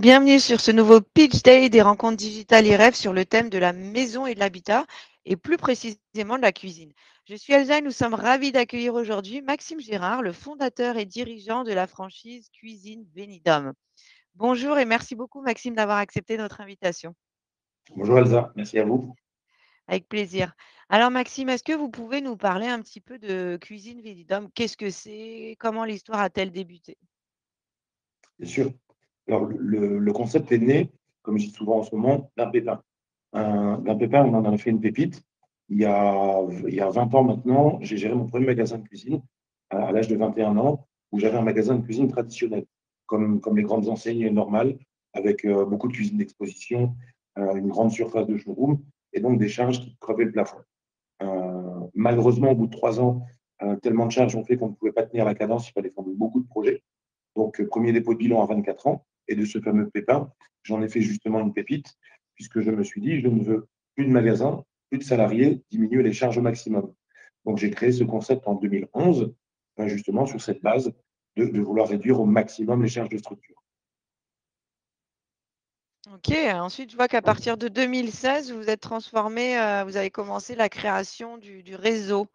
Bienvenue sur ce nouveau Pitch Day des rencontres digitales et rêves sur le thème de la maison et de l'habitat et plus précisément de la cuisine. Je suis Elsa et nous sommes ravis d'accueillir aujourd'hui Maxime Gérard, le fondateur et dirigeant de la franchise Cuisine Benidorm. Bonjour et merci beaucoup Maxime d'avoir accepté notre invitation. Bonjour Elsa, merci à vous. Avec plaisir. Alors Maxime, est-ce que vous pouvez nous parler un petit peu de Cuisine Benidorm? Qu'est-ce que c'est? Comment l'histoire a-t-elle débuté? Bien sûr. Alors, le concept est né, comme je dis souvent en ce moment, d'un pépin. D'un pépin, on en a fait une pépite. Il y a 20 ans maintenant, j'ai géré mon premier magasin de cuisine à l'âge de 21 ans, où j'avais un magasin de cuisine traditionnel, comme les grandes enseignes normales, avec beaucoup de cuisine d'exposition, une grande surface de showroom, et donc des charges qui crevaient le plafond. Malheureusement, au bout de 3 ans, tellement de charges ont fait qu'on ne pouvait pas tenir la cadence, il fallait faire beaucoup de projets. Donc, premier dépôt de bilan à 24 ans. Et de ce fameux pépin, j'en ai fait justement une pépite, puisque je me suis dit, je ne veux plus de magasins, plus de salariés, diminuer les charges au maximum. Donc, j'ai créé ce concept en 2011, justement sur cette base de vouloir réduire au maximum les charges de structure. OK, ensuite je vois qu'à partir de 2016, vous vous êtes transformé, vous avez commencé la création du réseau.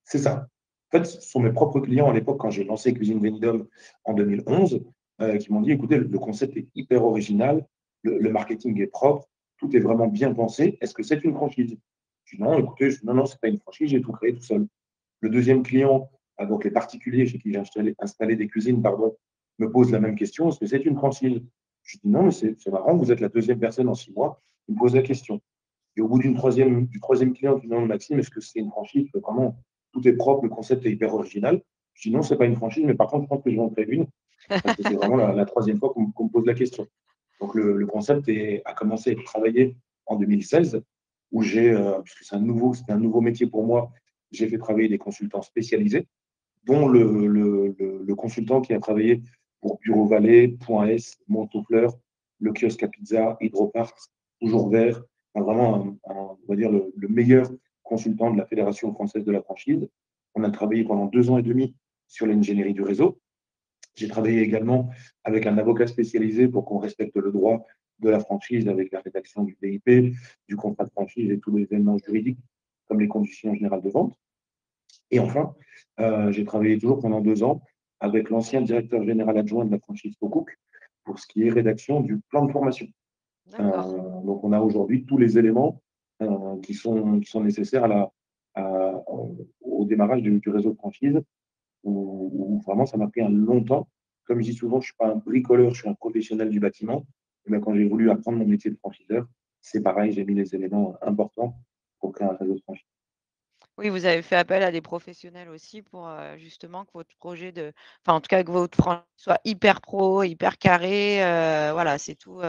C'est ça. En fait, ce sont mes propres clients à l'époque, quand j'ai lancé Cuisine Benidorm en 2011, qui m'ont dit, écoutez, le concept est hyper original, le marketing est propre, tout est vraiment bien pensé. Est-ce que c'est une franchise? Je dis non, écoutez, non, non, c'est pas une franchise, j'ai tout créé tout seul. Le deuxième client, donc les particuliers chez qui j'ai installé des cuisines, pardon, me pose la même question, est-ce que c'est une franchise? Je dis non, mais c'est marrant, vous êtes la deuxième personne en 6 mois qui me pose la question. Et au bout du troisième client qui me demande, Maxime, est-ce que c'est une franchise? Vraiment, tout est propre, le concept est hyper original. Je dis non, c'est pas une franchise, mais par contre, je pense que je vais en créer une, parce que c'est vraiment la troisième fois qu'on me pose la question. Donc le concept a commencé à être travaillé en 2016, où puisque c'était un nouveau métier pour moi, j'ai fait travailler des consultants spécialisés, dont le consultant qui a travaillé pour Bureau Vallée, Point S, Montofleur, le kiosque à pizza, Hydropark, Toujours Vert, vraiment, on va dire, le meilleur consultant de la Fédération française de la franchise. On a travaillé pendant 2 ans et demi sur l'ingénierie du réseau. J'ai travaillé également avec un avocat spécialisé pour qu'on respecte le droit de la franchise avec la rédaction du DIP, du contrat de franchise et tous les éléments juridiques, comme les conditions générales de vente. Et enfin, j'ai travaillé toujours pendant 2 ans avec l'ancien directeur général adjoint de la franchise Cocook pour ce qui est rédaction du plan de formation. D'accord. Donc, on a aujourd'hui tous les éléments qui sont nécessaires au démarrage du réseau de franchise, où vraiment ça m'a pris un long temps. Comme je dis souvent, je ne suis pas un bricoleur, je suis un professionnel du bâtiment. Mais quand j'ai voulu apprendre mon métier de franchiseur, c'est pareil, j'ai mis les éléments importants pour créer un réseau de franchise. Oui, vous avez fait appel à des professionnels aussi pour, justement que votre projet enfin, en tout cas, que votre franchise soit hyper pro, hyper carré, voilà, c'est tout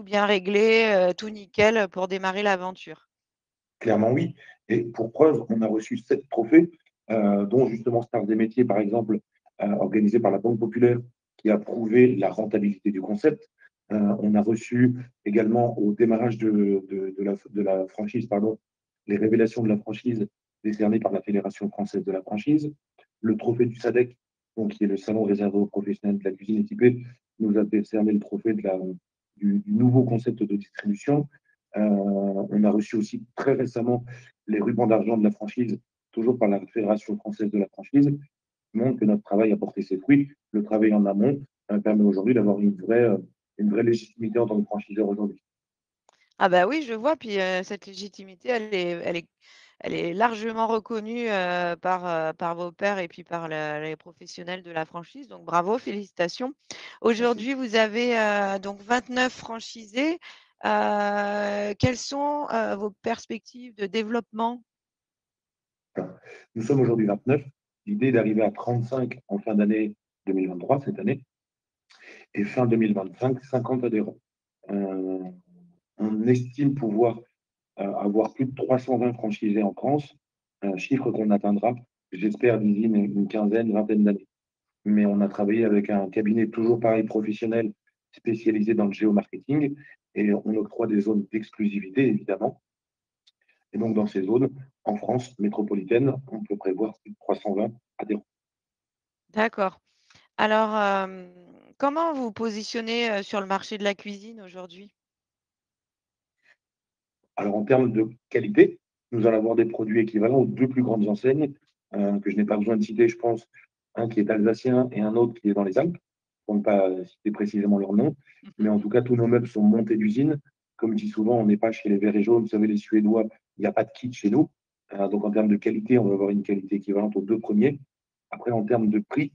bien réglé, tout nickel pour démarrer l'aventure. Clairement, oui. Et pour preuve, on a reçu 7 trophées, dont justement Star des métiers, par exemple, organisé par la Banque Populaire, qui a prouvé la rentabilité du concept. On a reçu également au démarrage de la franchise, pardon, les révélations de la franchise décernées par la Fédération française de la franchise. Le trophée du SADEC, donc, qui est le salon réservé aux professionnels de la cuisine équipée, nous a décerné le trophée du nouveau concept de distribution. On a reçu aussi très récemment les rubans d'argent de la franchise, toujours par la Fédération française de la franchise, qui montre que notre travail a porté ses fruits. Le travail en amont permet aujourd'hui d'avoir une vraie légitimité en tant que franchiseur aujourd'hui. Ah bah, oui, je vois, puis, cette légitimité, elle est largement reconnue, par vos pairs et puis par les professionnels de la franchise, donc bravo, félicitations. Merci. Aujourd'hui, vous avez, donc 29 franchisés. Quelles sont, vos perspectives de développement? Nous sommes aujourd'hui 29. L'idée est d'arriver à 35 en fin d'année 2023, cette année, et fin 2025, 50 adhérents. Euh, on estime pouvoir avoir plus de 320 franchisés en France, un chiffre qu'on atteindra, j'espère, d'ici une quinzaine, vingtaine d'années. Mais on a travaillé avec un cabinet toujours pareil professionnel spécialisé dans le géomarketing et on octroie des zones d'exclusivité, évidemment. Et donc, dans ces zones, en France métropolitaine, on peut prévoir plus de 320 adhérents. D'accord. Alors, Comment vous positionnez, sur le marché de la cuisine aujourd'hui? Alors, en termes de qualité, nous allons avoir des produits équivalents aux 2 plus grandes enseignes, que je n'ai pas besoin de citer, je pense. Un qui est alsacien et un autre qui est dans les Alpes, pour ne pas citer précisément leur nom. Mais en tout cas, tous nos meubles sont montés d'usine. Comme je dis souvent, on n'est pas chez les Verts et Jaunes, vous savez, les Suédois, il n'y a pas de kit chez nous. Donc en termes de qualité, on va avoir une qualité équivalente aux 2 premiers. Après, en termes de prix,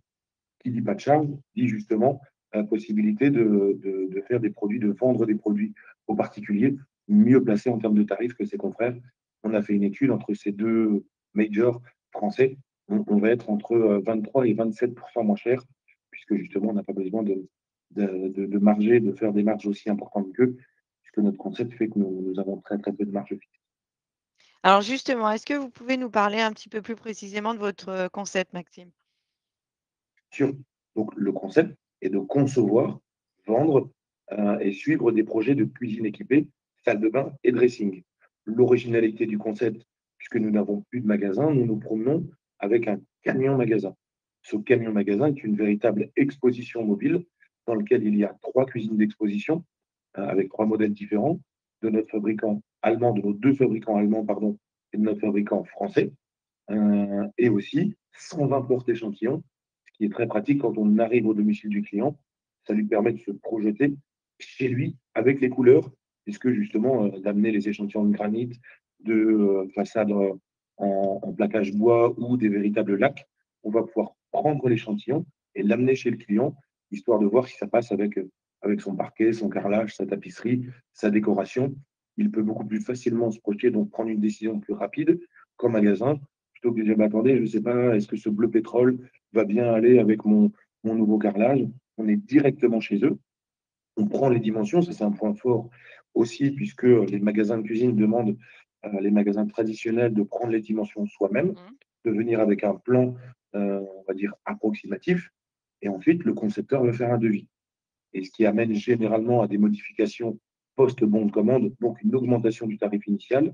qui dit pas de charge, dit justement la possibilité de faire des produits, de vendre des produits aux particuliers mieux placés en termes de tarifs que ses confrères. On a fait une étude entre ces deux majors français. On va être entre 23 et 27% moins cher, puisque justement, on n'a pas besoin de marger, de faire des marges aussi importantes qu'eux, puisque notre concept fait que nous avons très, très peu de marge fixe. Alors justement, est-ce que vous pouvez nous parler un petit peu plus précisément de votre, concept, Maxime? Sûr. Donc, le concept est de concevoir, vendre et suivre des projets de cuisine équipée, salle de bain et dressing. L'originalité du concept, puisque nous n'avons plus de magasin, nous nous promenons avec un camion magasin. Ce camion magasin est une véritable exposition mobile dans lequel il y a 3 cuisines d'exposition avec 3 modèles différents de notre fabricant allemand, de nos 2 fabricants allemands, pardon, et de notre fabricant français, et aussi 120 portes échantillons, ce qui est très pratique quand on arrive au domicile du client. Ça lui permet de se projeter chez lui avec les couleurs, puisque justement, d'amener les échantillons de granit, de façade en plaquage bois ou des véritables lacs, on va pouvoir prendre l'échantillon et l'amener chez le client, histoire de voir si ça passe avec son parquet, son carrelage, sa tapisserie, sa décoration. Il peut beaucoup plus facilement se projeter, donc prendre une décision plus rapide qu'en magasin, plutôt que de dire, bah, attendez, je ne sais pas, est-ce que ce bleu pétrole va bien aller avec mon nouveau carrelage? On est directement chez eux, on prend les dimensions, ça c'est un point fort aussi, puisque les magasins de cuisine demandent, les magasins traditionnels de prendre les dimensions soi-même, Mmh. de venir avec un plan, on va dire approximatif, et ensuite le concepteur va faire un devis. Et ce qui amène généralement à des modifications post-bon de commande, donc une augmentation du tarif initial,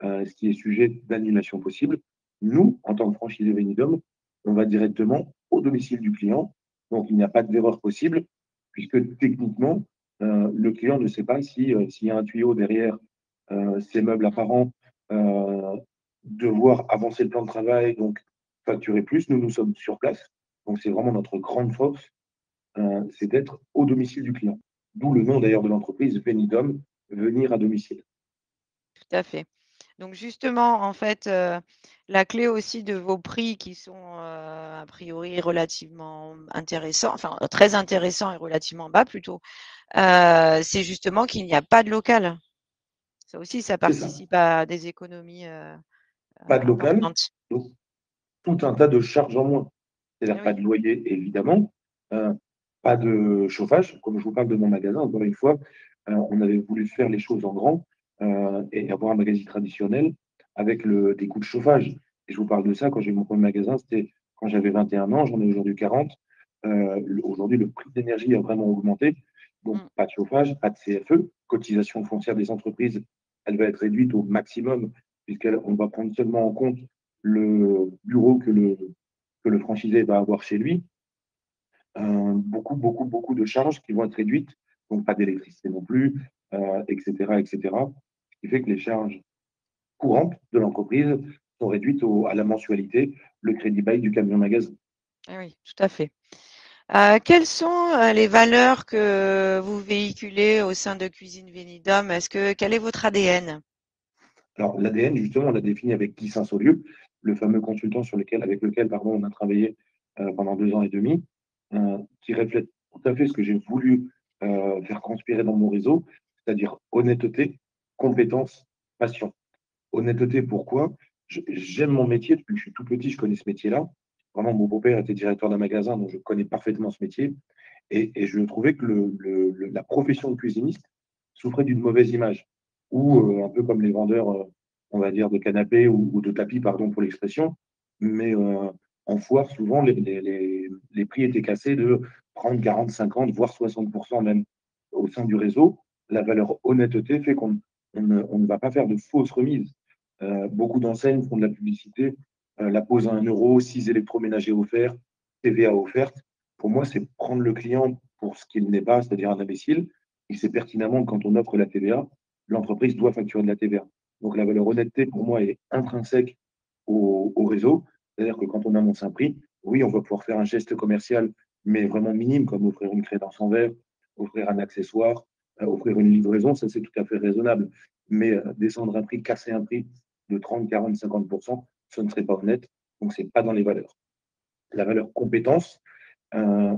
ce qui est sujet d'annulation possible. Nous, en tant que franchisé Venidum, on va directement au domicile du client, donc il n'y a pas d'erreur possible, puisque techniquement, le client ne sait pas si, s'il y a un tuyau derrière ses meubles apparents, devoir avancer le plan de travail, donc facturer plus. Nous, nous sommes sur place, donc c'est vraiment notre grande force, c'est d'être au domicile du client. D'où le nom d'ailleurs de l'entreprise, Venidum, venir à domicile. Tout à fait. Donc justement, en fait, la clé aussi de vos prix qui sont, a priori relativement intéressants, enfin, très intéressants et relativement bas plutôt, c'est justement qu'il n'y a pas de local. Ça aussi, ça C'est ça. participe à des économies, Pas de local, importantes. donc tout un tas de charges en moins. Eh C'est-à-dire pas oui. de loyer, évidemment, heu, pas de chauffage. Comme je vous parle de mon magasin, encore une fois, on avait voulu faire les choses en grand, et avoir un magasin traditionnel avec des coûts de chauffage. Et je vous parle de ça quand j'ai eu mon premier magasin, c'était quand j'avais 21 ans, j'en ai aujourd'hui 40. Aujourd'hui, le prix de l'énergie a vraiment augmenté, donc Mmh. pas de chauffage, pas de CFE. Cotisation foncière des entreprises, elle va être réduite au maximum puisqu'on va prendre seulement en compte le bureau que le franchisé va avoir chez lui. Beaucoup, beaucoup, beaucoup de charges qui vont être réduites, donc pas d'électricité non plus, et cetera, et cetera. Ce qui fait que les charges courantes de l'entreprise sont réduites à la mensualité, le crédit bail du camion magasin. Eh oui, tout à fait. Quelles sont, les valeurs que vous véhiculez au sein de Cuisine Vénidum? Quel est votre ADN? Alors, l'ADN, justement, on l'a défini avec Guy Saint-Saulieu, le fameux consultant avec lequel pardon, on a travaillé pendant 2 ans et demi, qui reflète tout à fait ce que j'ai voulu faire transpirer dans mon réseau, c'est-à-dire honnêteté, compétence, passion. Honnêteté, pourquoi? J'aime mon métier depuis que je suis tout petit, je connais ce métier-là. Vraiment, mon beau-père était directeur d'un magasin, donc je connais parfaitement ce métier. Et je trouvais que la profession de cuisiniste souffrait d'une mauvaise image. Ou Mmh. un peu comme les vendeurs, on va dire, de canapés ou de tapis, pardon pour l'expression. Mais en foire, souvent, les prix étaient cassés de 30, 40, 50, voire 60% même. Au sein du réseau, la valeur honnêteté fait qu'on ne va pas faire de fausses remises. Beaucoup d'enseignes font de la publicité, la pose à 1 euro, 6 électroménagers offerts, TVA offerte. Pour moi, c'est prendre le client pour ce qu'il n'est pas, c'est-à-dire un imbécile. Il sait pertinemment que quand on offre la TVA, l'entreprise doit facturer de la TVA. Donc la valeur honnêteté, pour moi, est intrinsèque au réseau. C'est-à-dire que quand on annonce un prix, oui, on va pouvoir faire un geste commercial, mais vraiment minime, comme offrir une crédence en verre, offrir un accessoire, offrir une livraison, ça c'est tout à fait raisonnable. Mais descendre un prix, casser un prix de 30, 40, 50%, ce ne serait pas honnête. Donc, ce n'est pas dans les valeurs. La valeur compétence,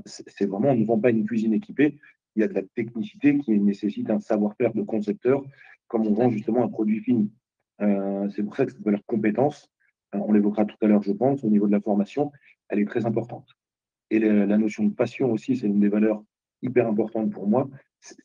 c'est vraiment, on ne vend pas une cuisine équipée, il y a de la technicité qui nécessite un savoir-faire de concepteur, comme on Tout à vend fait. justement un produit fini. C'est pour ça que cette valeur compétence, on l'évoquera tout à l'heure, je pense, au niveau de la formation, elle est très importante. Et la notion de passion aussi, c'est une des valeurs hyper importantes pour moi.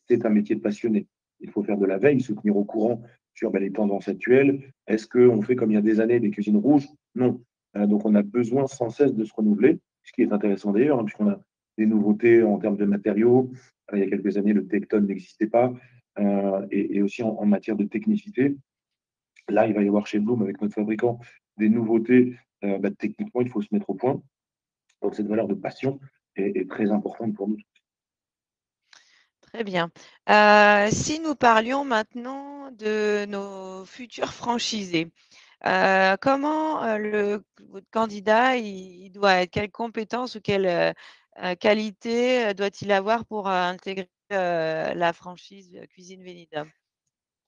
C'est un métier de passionné. Il faut faire de la veille, se tenir au courant sur les tendances actuelles. Est-ce qu'on fait comme il y a des années des cuisines rouges? Non. Donc on a besoin sans cesse de se renouveler, ce qui est intéressant d'ailleurs, hein, puisqu'on a des nouveautés en termes de matériaux. Il y a quelques années, le Tecton n'existait pas. Et aussi en matière de technicité. Là, il va y avoir chez Bloom, avec notre fabricant, des nouveautés. Techniquement, il faut se mettre au point. Donc cette valeur de passion est très importante pour nous. Très bien. Si nous parlions maintenant de nos futurs franchisés, comment, votre candidat, il doit être quelles compétences ou quelles, qualités, doit-il avoir pour, intégrer, la franchise, Cuisine Vénidum?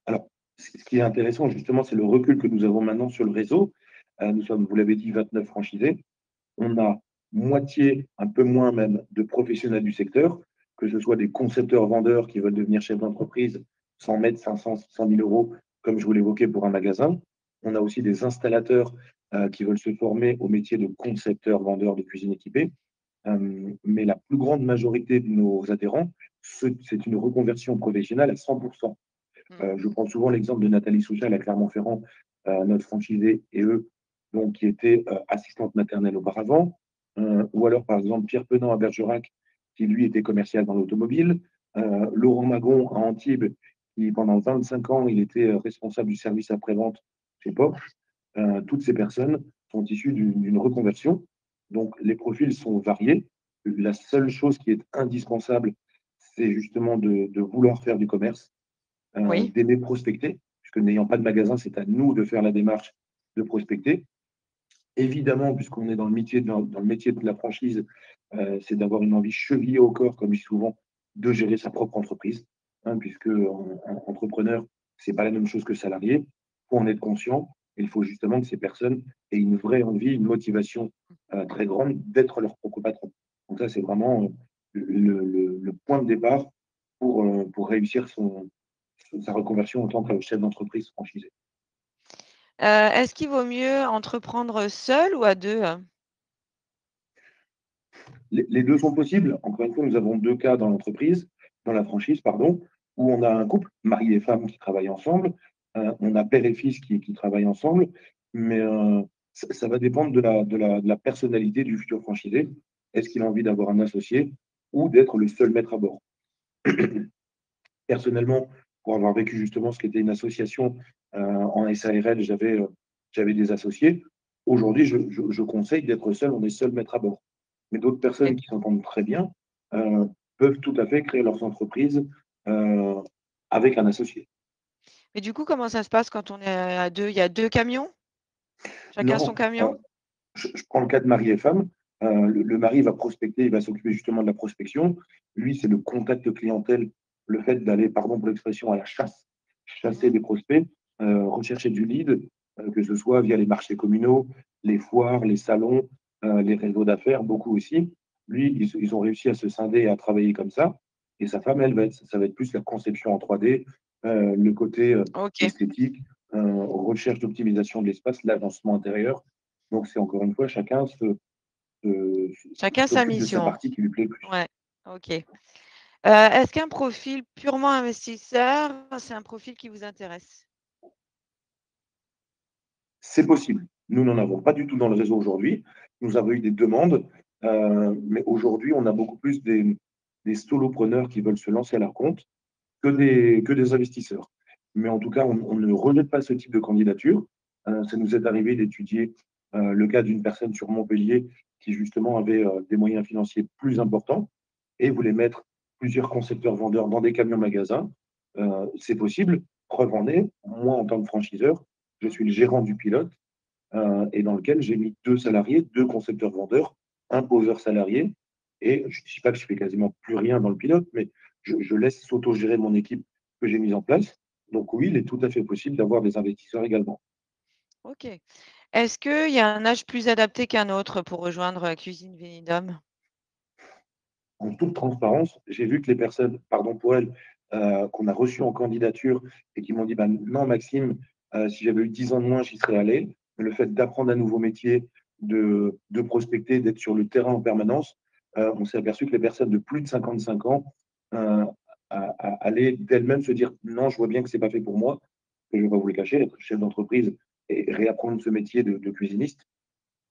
Alors, ce qui est intéressant justement, c'est le recul que nous avons maintenant sur le réseau. Nous sommes, vous l'avez dit, 29 franchisés. On a moitié, un peu moins même, de professionnels du secteur, que ce soit des concepteurs vendeurs qui veulent devenir chefs d'entreprise sans mettre 500, 600 000 euros, comme je vous l'évoquais pour un magasin. On a aussi des installateurs qui veulent se former au métier de concepteur vendeur de cuisine équipée. Mais la plus grande majorité de nos adhérents, c'est une reconversion professionnelle à 100%. Mmh. Je prends souvent l'exemple de Nathalie Souchal à Clermont-Ferrand, notre franchisée, et eux, donc, qui étaient assistantes maternelles auparavant. Ou alors, par exemple, Pierre Penant à Bergerac, qui lui était commercial dans l'automobile. Laurent Magon à Antibes, qui pendant 25 ans, il était responsable du service après-vente chez Porsche. Toutes ces personnes sont issues d'une reconversion. Donc, les profils sont variés. La seule chose qui est indispensable, c'est justement de vouloir faire du commerce, Oui. d'aimer prospecter, puisque n'ayant pas de magasin, c'est à nous de faire la démarche de prospecter. Évidemment, puisqu'on est dans le métier de la franchise, c'est d'avoir une envie chevillée au corps, comme je dis souvent, de gérer sa propre entreprise, hein, puisque entrepreneur, c'est pas la même chose que salarié. Il faut en être conscient. Il faut justement que ces personnes aient une vraie envie, une motivation très grande d'être leur propre patron. Donc ça, c'est vraiment le point de départ pour réussir sa reconversion en tant que chef d'entreprise franchisé. Est-ce qu'il vaut mieux entreprendre seul ou à 2? Les 2 sont possibles. Encore une fois, nous avons 2 cas dans l'entreprise, dans la franchise, pardon, où on a un couple, mari et femme, qui travaillent ensemble. On a père et fils qui travaillent ensemble, mais ça va dépendre de la personnalité du futur franchisé. Est-ce qu'il a envie d'avoir un associé ou d'être le seul maître à bord? Personnellement, pour avoir vécu justement ce qu'était une association, en SARL, j'avais des associés. Aujourd'hui, je conseille d'être seul, on est seul maître à bord. Mais d'autres OK. personnes qui s'entendent très bien, peuvent tout à fait créer leurs entreprises, heu, avec un associé. Mais du coup, comment ça se passe quand on est à 2? Il y a 2 camions? Chacun son Non, camion? je prends le cas de mari et femme. Le mari va prospecter, il va s'occuper justement de la prospection. Lui, c'est le contact clientèle, le fait d'aller, pardon pour l'expression, à la chasse, chasser Mmh. des prospects, rechercher du lead, que ce soit via les marchés communaux, les foires, les salons, les réseaux d'affaires, beaucoup aussi. Lui, ils ont réussi à se scinder et à travailler comme ça. Et sa femme, elle, ça va être plus la conception en 3D, le côté OK. esthétique, recherche d'optimisation de l'espace, l'agencement intérieur. Donc, c'est encore une fois, chacun Chacun sa s'occupe de sa mission. partie qui lui plaît le plus. Ouais, OK. Est-ce qu'un profil purement investisseur, c'est un profil qui vous intéresse? C'est possible. Nous n'en avons pas du tout dans le réseau aujourd'hui. Nous avons eu des demandes, mais aujourd'hui, on a beaucoup plus des solopreneurs qui veulent se lancer à leur compte que des investisseurs. Mais en tout cas, on ne rejette pas ce type de candidature. Ça nous est arrivé d'étudier le cas d'une personne sur Montpellier qui justement avait des moyens financiers plus importants et voulait mettre plusieurs concepteurs vendeurs dans des camions magasins. C'est possible. Preuve en est, moi, en tant que franchiseur, je suis le gérant du pilote et dans lequel j'ai mis 2 salariés, 2 concepteurs-vendeurs, un poseur salarié. Et je ne dis pas que je fais quasiment plus rien dans le pilote, mais je laisse s'auto-gérer mon équipe que j'ai mise en place. Donc oui, il est tout à fait possible d'avoir des investisseurs également. Ok. Est-ce qu'il y a un âge plus adapté qu'un autre pour rejoindre Cuisine Vénidum? En toute transparence, j'ai vu que les personnes, pardon pour elles, qu'on a reçues en candidature et qui m'ont dit, bah, non, Maxime, si j'avais eu 10 ans de moins, j'y serais allé. Mais le fait d'apprendre un nouveau métier, de prospecter, d'être sur le terrain en permanence, on s'est aperçu que les personnes de plus de 55 ans euh, allaient d'elles-mêmes se dire, non, je vois bien que c'est pas fait pour moi, que je ne vais pas vous le cacher, être chef d'entreprise et réapprendre ce métier de cuisiniste,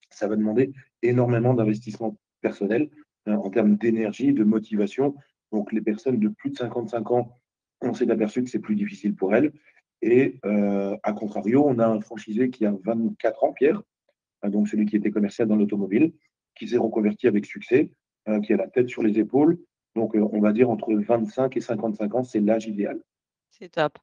ça va demander énormément d'investissement personnel en termes d'énergie, de motivation. Donc, les personnes de plus de 55 ans, on s'est aperçu que c'est plus difficile pour elles. Et à contrario, on a un franchisé qui a 24 ans, Pierre, donc celui qui était commercial dans l'automobile, qui s'est reconverti avec succès, qui a la tête sur les épaules. Donc, on va dire entre 25 et 55 ans, c'est l'âge idéal. C'est top.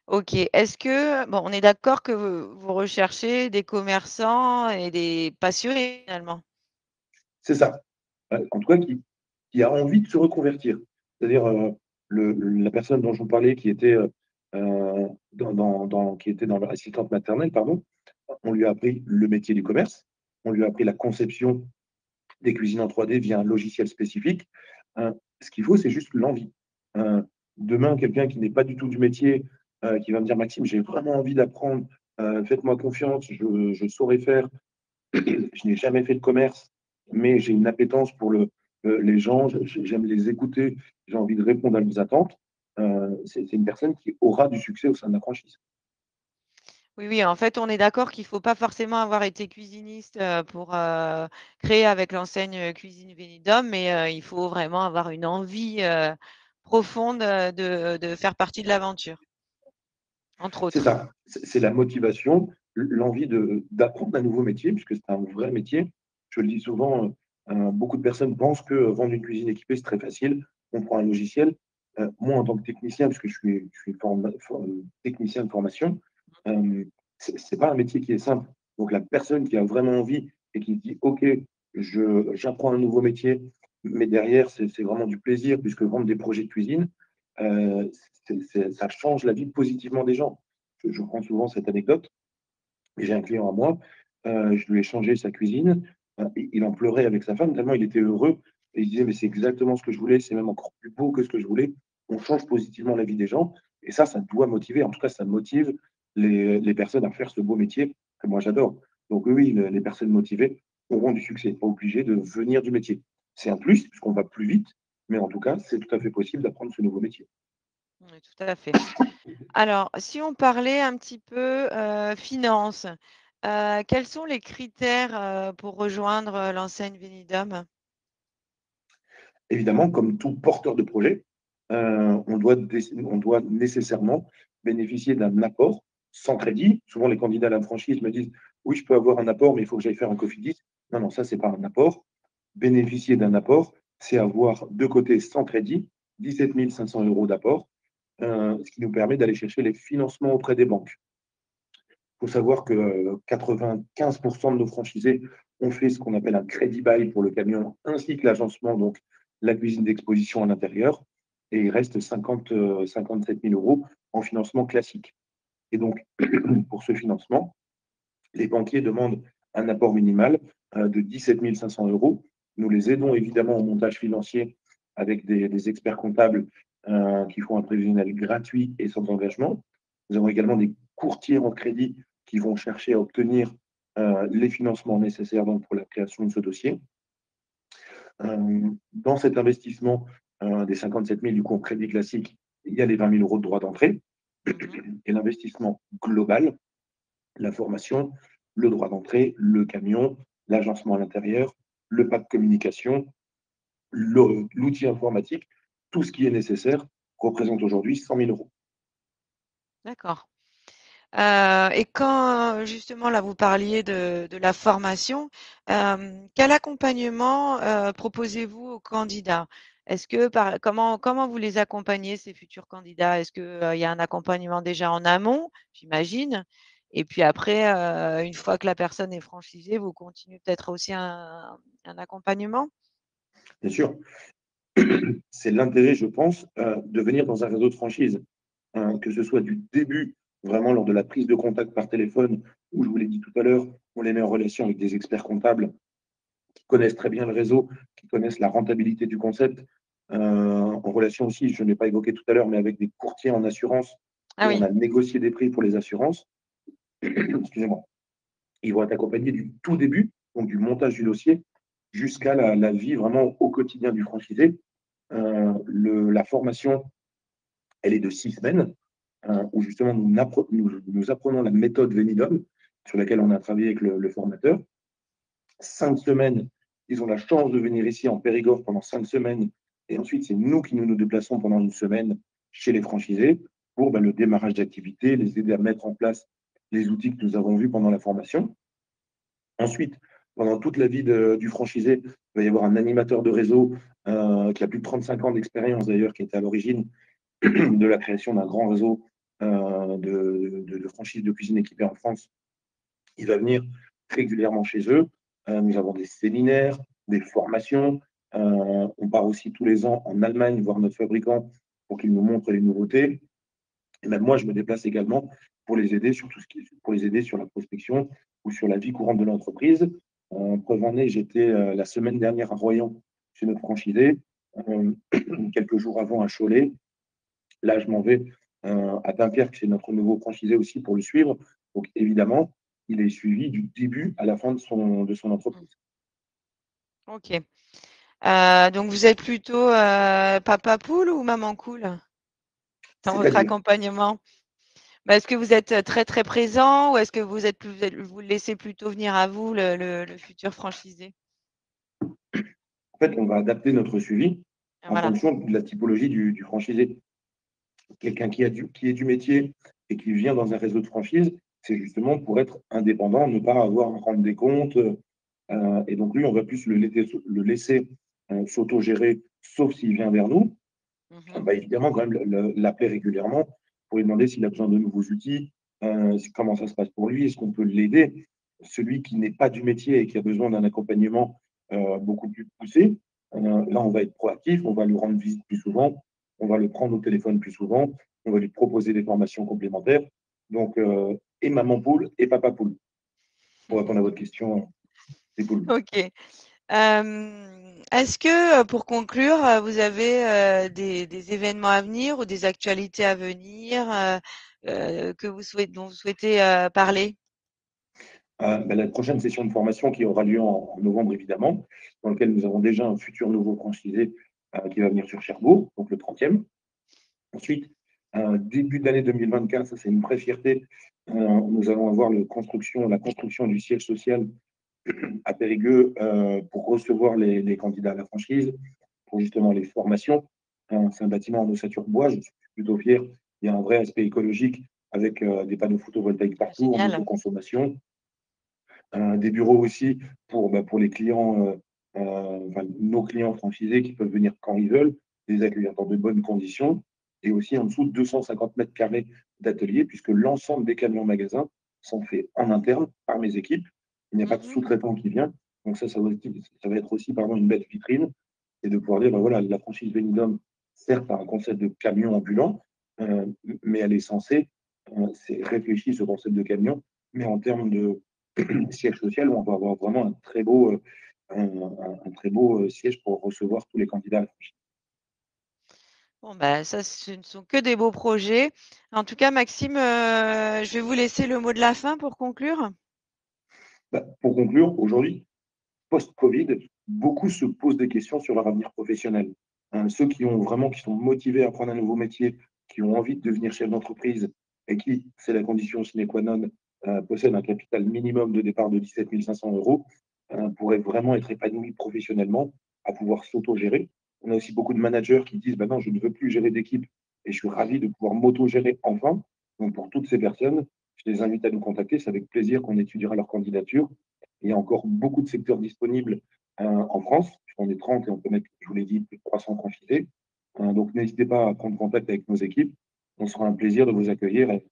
Ok. Est-ce que, bon, on est d'accord que vous recherchez des commerçants et des passionnés finalement? C'est ça. En tout cas, qui a envie de se reconvertir. C'est-à-dire, la personne dont je vous parlais, qui était dans l'assistante maternelle, pardon, on lui a appris le métier du commerce, on lui a appris la conception des cuisines en 3D via un logiciel spécifique. Euh, Ce qu'il faut, c'est juste l'envie. Euh, Demain, quelqu'un qui n'est pas du tout du métier, qui va me dire, Maxime, j'ai vraiment envie d'apprendre, faites-moi confiance, je saurais faire, je n'ai jamais fait de commerce, mais j'ai une appétence pour les gens, j'aime les écouter, j'ai envie de répondre à leurs attentes. C'est une personne qui aura du succès au sein de la franchise. Oui, oui, en fait, on est d'accord qu'il ne faut pas forcément avoir été cuisiniste pour créer avec l'enseigne Cuisine Vénidum, mais il faut vraiment avoir une envie profonde de faire partie de l'aventure, entre C'est autres. ça, c'est la motivation, l'envie d'apprendre un nouveau métier, puisque c'est un vrai métier. Je le dis souvent, beaucoup de personnes pensent que vendre une cuisine équipée, c'est très facile. On prend un logiciel. Moi, en tant que technicien, puisque je suis technicien de formation, c'est pas un métier qui est simple. Donc, la personne qui a vraiment envie et qui dit, OK, j'apprends un nouveau métier, mais derrière, c'est vraiment du plaisir, puisque vendre des projets de cuisine, euh, ça change la vie positivement des gens. Je prends souvent cette anecdote. J'ai un client à moi, je lui ai changé sa cuisine. Il en pleurait avec sa femme, tellement il était heureux. Et il disait, mais c'est exactement ce que je voulais, c'est même encore plus beau que ce que je voulais. On change positivement la vie des gens. Et ça doit motiver. En tout cas, ça motive les personnes à faire ce beau métier que moi j'adore. Donc oui, les personnes motivées auront du succès, pas obligées de venir du métier. C'est un plus, puisqu'on va plus vite, mais en tout cas, c'est tout à fait possible d'apprendre ce nouveau métier. Oui, tout à fait. Alors, si on parlait un petit peu finances, quels sont les critères pour rejoindre l'enseigne Vénidum? Évidemment, comme tout porteur de projet, on doit nécessairement bénéficier d'un apport sans crédit. Souvent, les candidats à la franchise me disent, oui, je peux avoir un apport, mais il faut que j'aille faire un Cofidis. Non, non, ça, c'est pas un apport. Bénéficier d'un apport, c'est avoir de côté sans crédit 17 500 euros d'apport, ce qui nous permet d'aller chercher les financements auprès des banques. Il faut savoir que 95% de nos franchisés ont fait ce qu'on appelle un crédit bail pour le camion, ainsi que l'agencement, donc la cuisine d'exposition à l'intérieur. Et il reste 57 000 euros en financement classique. Et donc, pour ce financement, les banquiers demandent un apport minimal de 17 500 euros. Nous les aidons évidemment au montage financier avec des experts comptables qui font un prévisionnel gratuit et sans engagement. Nous avons également des courtiers en crédit qui vont chercher à obtenir les financements nécessaires donc, pour la création de ce dossier. Dans cet investissement des 57 000 du coup en crédit classique, il y a les 20 000 euros de droit d'entrée Mhm. et l'investissement global, la formation, le droit d'entrée, le camion, l'agencement à l'intérieur, le pack de communication, l'outil informatique, tout ce qui est nécessaire représente aujourd'hui 100 000 euros. D'accord. Et quand justement là vous parliez de la formation, quel accompagnement proposez-vous aux candidats? Comment vous les accompagnez, ces futurs candidats? Est-ce qu'il y a un accompagnement déjà en amont, j'imagine? Et puis après, une fois que la personne est franchisée, vous continuez peut-être aussi un accompagnement? Bien sûr, c'est l'intérêt, je pense, de venir dans un réseau de franchise, que ce soit du début, vraiment lors de la prise de contact par téléphone, où je vous l'ai dit tout à l'heure, on les met en relation avec des experts comptables qui connaissent très bien le réseau, qui connaissent la rentabilité du concept. En relation aussi, je ne l'ai pas évoqué tout à l'heure, mais avec des courtiers en assurance, Ah où on oui. a négocié des prix pour les assurances. Excusez-moi. Ils vont être accompagnés du tout début, donc du montage du dossier, jusqu'à la vie vraiment au quotidien du franchisé. La formation, elle est de 6 semaines, où justement nous apprenons la méthode Venidum, sur laquelle on a travaillé avec le formateur. 5 semaines, ils ont la chance de venir ici en Périgord pendant 5 semaines. Et ensuite, c'est nous qui nous déplaçons pendant une semaine chez les franchisés pour le démarrage d'activité, les aider à mettre en place les outils que nous avons vus pendant la formation. Ensuite, pendant toute la vie du franchisé, il va y avoir un animateur de réseau qui a plus de 35 ans d'expérience d'ailleurs, qui était à l'origine de la création d'un grand réseau de franchises de cuisine équipées en France. Il va venir régulièrement chez eux. Nous avons des séminaires, des formations. On part aussi tous les ans en Allemagne voir notre fabricant pour qu'il nous montre les nouveautés. Et même moi, je me déplace également pour les aider sur tout ce qui, pour les aider sur la prospection ou sur la vie courante de l'entreprise. Preuve en est, j'étais la semaine dernière à Royan chez notre franchisé, euh, quelques jours avant à Cholet. Là, je m'en vais à Dunkerque chez notre nouveau franchisé aussi pour le suivre. Donc, évidemment, il est suivi du début à la fin de son Mmh. entreprise. OK. Donc vous êtes plutôt, papa poule ou maman cool dans votre C'est-à-dire, accompagnement? Bah, est-ce que vous êtes, très, très présent ou est-ce que vous le laissez plutôt venir à vous, le futur franchisé? en fait, on va adapter notre suivi Ah en voilà. fonction de la typologie du franchisé. Quelqu'un qui est du métier et qui vient dans un réseau de franchise, c'est justement pour être indépendant, ne pas avoir à rendre des comptes. Et donc, lui, on va plus le laisser s'auto-gérer, sauf s'il vient vers nous. Mmh. Évidemment, quand même, l'appeler régulièrement pour lui demander s'il a besoin de nouveaux outils, comment ça se passe pour lui, est-ce qu'on peut l'aider. Celui qui n'est pas du métier et qui a besoin d'un accompagnement beaucoup plus poussé, là, on va être proactif, on va lui rendre visite plus souvent, on va le prendre au téléphone plus souvent, on va lui proposer des formations complémentaires. Donc, et maman poule et papa poule, pour répondre à votre question, des poules. OK. Est-ce que, pour conclure, vous avez, des événements à venir ou des actualités à venir, dont vous souhaitez, parler? La prochaine session de formation qui aura lieu en novembre, évidemment, dans lequel nous avons déjà un futur nouveau franchisé qui va venir sur Cherbourg, donc le 30e. Ensuite, début d'année 2024, ça c'est une vraie fierté, nous allons avoir la construction du siège social à Périgueux pour recevoir les candidats à la franchise, pour justement les formations. C'est un bâtiment en ossature bois, je suis plutôt fier. Il y a un vrai aspect écologique avec des panneaux photovoltaïques Ah partout en génial. autoconsommation. Des bureaux aussi pour les clients, enfin, nos clients franchisés qui peuvent venir quand ils veulent, les accueillir dans de bonnes conditions. Et aussi en dessous de 250 mètres carrés d'atelier, puisque l'ensemble des camions magasins sont faits en interne par mes équipes. Il n'y a pas de Mmh. sous-traitant qui vient. Donc ça va être aussi pardon, une belle vitrine et de pouvoir dire, voilà, la franchise Benidorm, certes, a un concept de camion ambulant, mais elle est censée, c'est réfléchi ce concept de camion, mais en termes de siège social où on va avoir vraiment un très beau siège pour recevoir tous les candidats à la franchise. Bon, bah, ça, ce ne sont que des beaux projets. En tout cas, Maxime, je vais vous laisser le mot de la fin pour conclure. Pour conclure, aujourd'hui, post-Covid, beaucoup se posent des questions sur leur avenir professionnel. Ceux qui sont motivés à apprendre un nouveau métier, qui ont envie de devenir chef d'entreprise et qui, c'est la condition sine qua non, possèdent un capital minimum de départ de 17 500 euros, pourraient vraiment être épanouis professionnellement, à pouvoir s'auto-gérer. On a aussi beaucoup de managers qui disent, bah non, je ne veux plus gérer d'équipe et je suis ravi de pouvoir m'auto-gérer enfin. Donc pour toutes ces personnes, je les invite à nous contacter. C'est avec plaisir qu'on étudiera leur candidature. Il y a encore beaucoup de secteurs disponibles en France. on est 30 et on peut mettre, je vous l'ai dit, plus de 300 confisés. Donc n'hésitez pas à prendre contact avec nos équipes. On sera un plaisir de vous accueillir et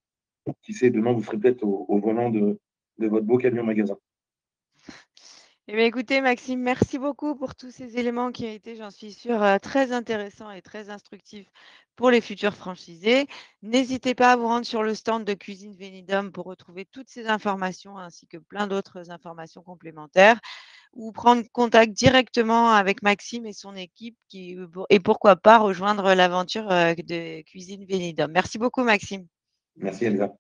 qui sait, demain, vous serez peut-être au volant de votre beau camion magasin. Eh bien, écoutez, Maxime, merci beaucoup pour tous ces éléments qui ont été, j'en suis sûre, très intéressants et très instructifs pour les futurs franchisés. N'hésitez pas à vous rendre sur le stand de Cuisine Vénidum pour retrouver toutes ces informations ainsi que plein d'autres informations complémentaires ou prendre contact directement avec Maxime et son équipe et pourquoi pas rejoindre l'aventure de Cuisine Vénidum. Merci beaucoup, Maxime. Merci, Elsa.